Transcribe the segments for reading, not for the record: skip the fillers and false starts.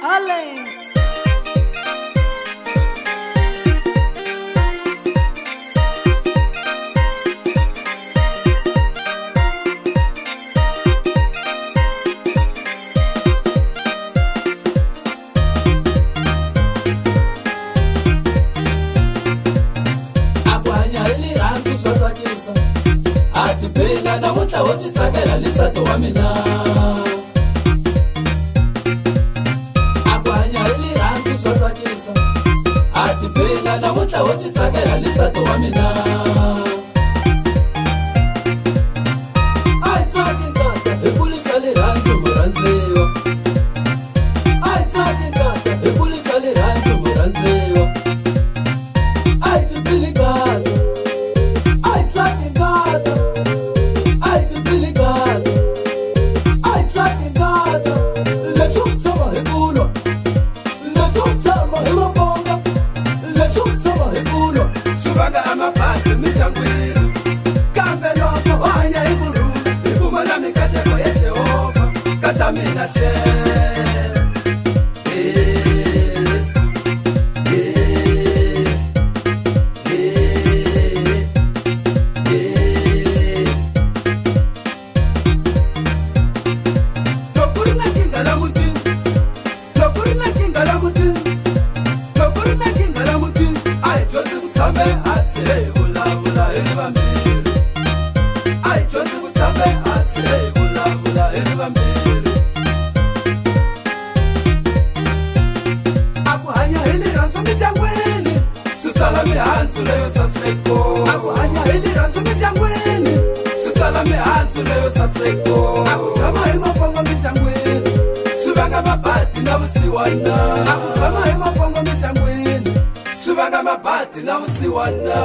Ale. Bela na wota woti tsakela lisato wa mina Abanya lirangu swatsakisa Ati bela na wota woti tsakela lisato wa mina Ai tsakisa ekulisa lirangu murantsewa Ai tsakisa ekulisa lirangu murantsewa Ai tupilikana Ai tsakisa Mina share mihanzu leyo saseko akuhanya iliranzu midyangweni switsala mihanzu leyo saseko akutshama hi mapongo midyangweni swi vanga mabadi na vusiwana akutshama hi mapongo midyangweni swi vanga mabadi na vusiwana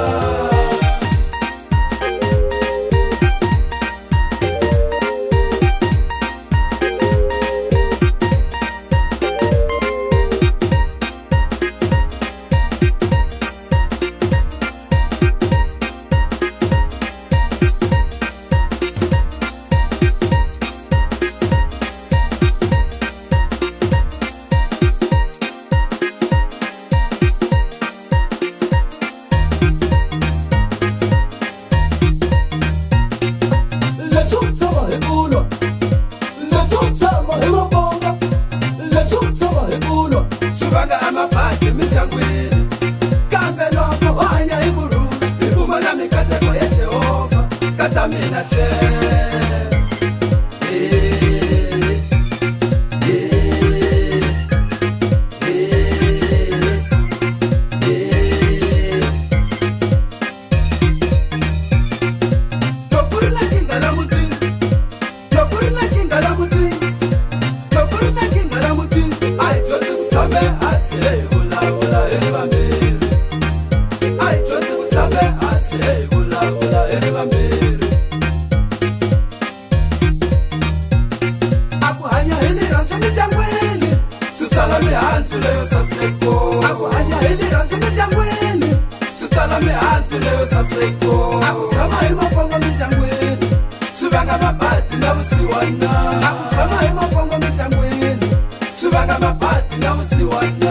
Mina share mihanzu leyo saseko akuhanya iliranzu midyangweni switsala mihanzu leyo saseko akutshama hi mapongo midyangweni swi vanga mabadi na vusiwana akutshama hi mapongo midyangweni swi vanga mabadi na vusiwana